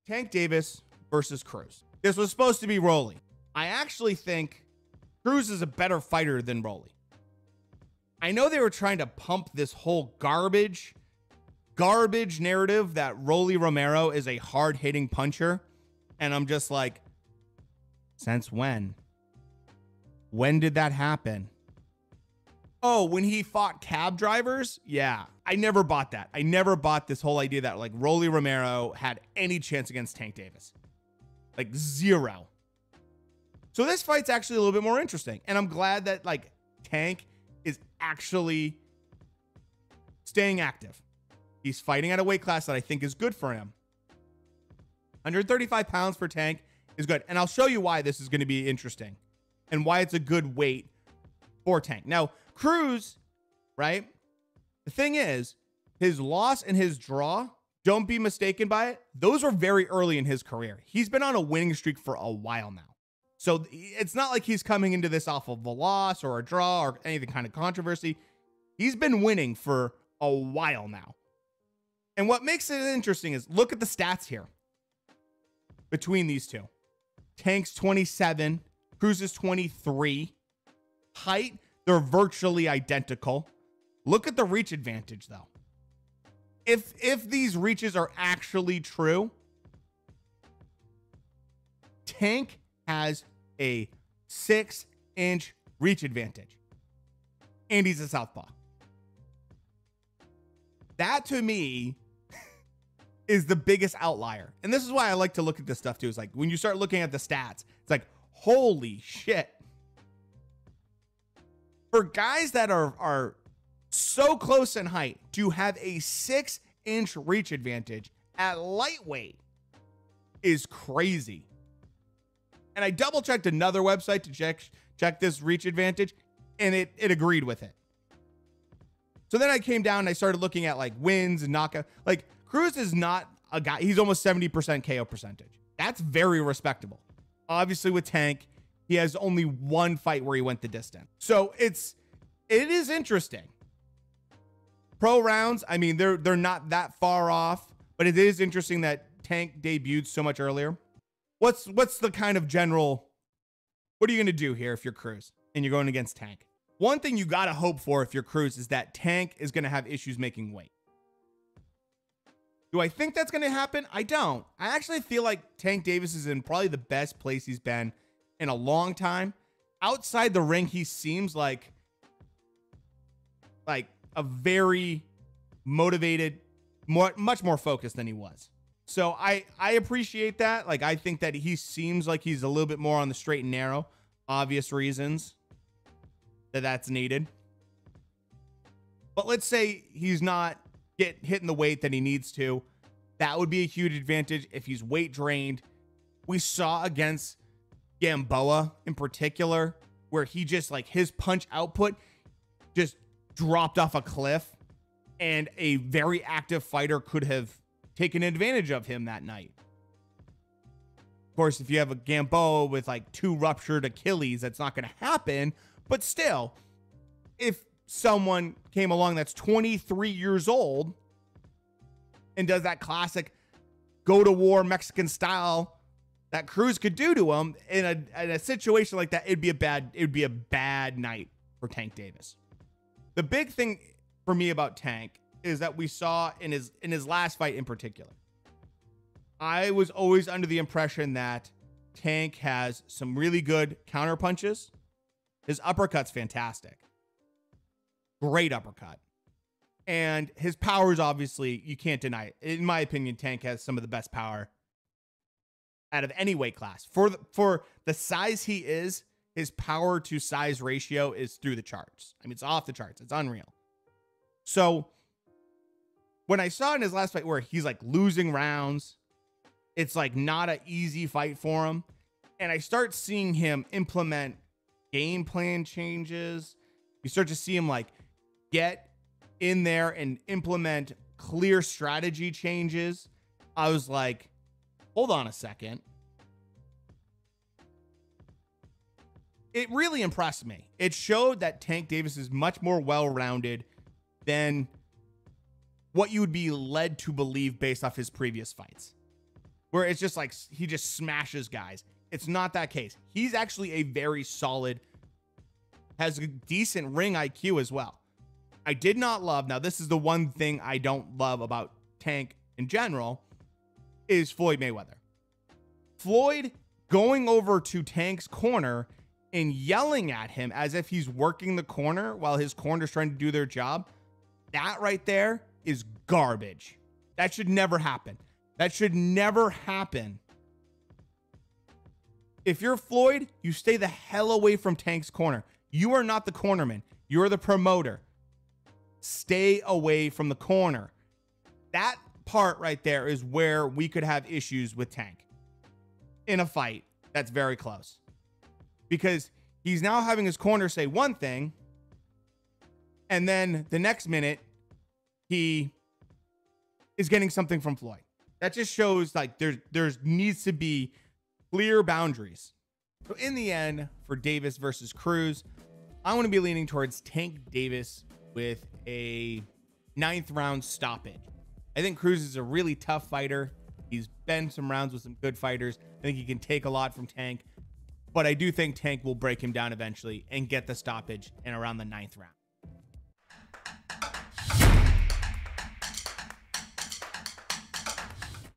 Tank Davis versus Cruz. This was supposed to be Rolly. I actually think Cruz is a better fighter than Rolly. I know they were trying to pump this whole garbage narrative that Rolly Romero is a hard-hitting puncher. And I'm just like, since when? When did that happen? Oh, when he fought cab drivers? Yeah, I never bought that. I never bought this whole idea that like Rolly Romero had any chance against Tank Davis. Like zero. So this fight's actually a little bit more interesting. And I'm glad that like Tank is actually staying active. He's fighting at a weight class that I think is good for him. 135 pounds for Tank is good. And I'll show you why this is going to be interesting and why it's a good weight for Tank. Now, Cruz, right? The thing is, his loss and his draw, don't be mistaken by it, those were very early in his career. He's been on a winning streak for a while now. So it's not like he's coming into this off of a loss or a draw or anything kind of controversy. He's been winning for a while now. And what makes it interesting is look at the stats here between these two. Tank's 27, Cruz is 23. Height, they're virtually identical. Look at the reach advantage, though. If these reaches are actually true, Tank has a 6-inch reach advantage. And he's a southpaw. That, to me, is the biggest outlier. And this is why I like to look at this stuff, too. It's like, when you start looking at the stats, it's like, holy shit. For guys that are so close in height to have a 6-inch reach advantage at lightweight is crazy. And I double checked another website to check this reach advantage, and it agreed with it. So then I came down and I started looking at like wins and knockout. Like Cruz is not a guy. He's almost 70% KO percentage. That's very respectable. Obviously with Tank, he has only one fight where he went the distance. So it is interesting. Pro rounds, I mean, they're not that far off, but it is interesting that Tank debuted so much earlier. What's the kind of general, what are you going to do here if you're Cruz and you're going against Tank? One thing you got to hope for if you're Cruz is that Tank is going to have issues making weight. Do I think that's going to happen? I don't. I actually feel like Tank Davis is in probably the best place he's been in a long time. Outside the ring, he seems like a very motivated, much more focused than he was. So I appreciate that. Like, I think that he seems like he's a little bit more on the straight and narrow. Obvious reasons that's needed. But let's say he's not hitting the weight that he needs to. That would be a huge advantage if he's weight drained. We saw against Gamboa in particular, where he just like his punch output just dropped off a cliff, and a very active fighter could have taken advantage of him that night. Of course, if you have a Gamboa with like 2 ruptured Achilles, that's not going to happen. But still, if someone came along that's 23 years old and does that classic go to war Mexican style that Cruz could do to him in a situation like that, it'd be a bad night for Tank Davis. The big thing for me about Tank is that we saw in his last fight in particular. I was always under the impression that Tank has some really good counter punches. His uppercut's fantastic. Great uppercut. And his power is obviously, you can't deny it. In my opinion, Tank has some of the best power out of any weight class. For the size he is, his power to size ratio is through the charts. I mean, it's off the charts. It's unreal. So when I saw in his last fight where he's like losing rounds, it's like not an easy fight for him. And I start seeing him implement game plan changes. You start to see him like get in there and implement clear strategy changes. I was like, hold on a second. It really impressed me. It showed that Tank Davis is much more well-rounded than what you would be led to believe based off his previous fights. where it's just like he just smashes guys. It's not that case. He's actually a very solid, has a decent ring IQ as well. I did not love, now this is the one thing I don't love about Tank in general, is Floyd Mayweather. Floyd going over to Tank's corner and yelling at him as if he's working the corner while his corner's trying to do their job. That right there is garbage. That should never happen. That should never happen. If you're Floyd, you stay the hell away from Tank's corner. You are not the cornerman. You're the promoter. Stay away from the corner. That part right there is where we could have issues with Tank in a fight that's very close, because he's now having his corner say one thing, and then the next minute he is getting something from Floyd. That just shows like there's needs to be clear boundaries. So in the end, for Davis versus Cruz, I want to be leaning towards Tank Davis with a 9th round stoppage. I think Cruz is a really tough fighter. He's been some rounds with some good fighters. I think he can take a lot from Tank, but I do think Tank will break him down eventually and get the stoppage in around the 9th round.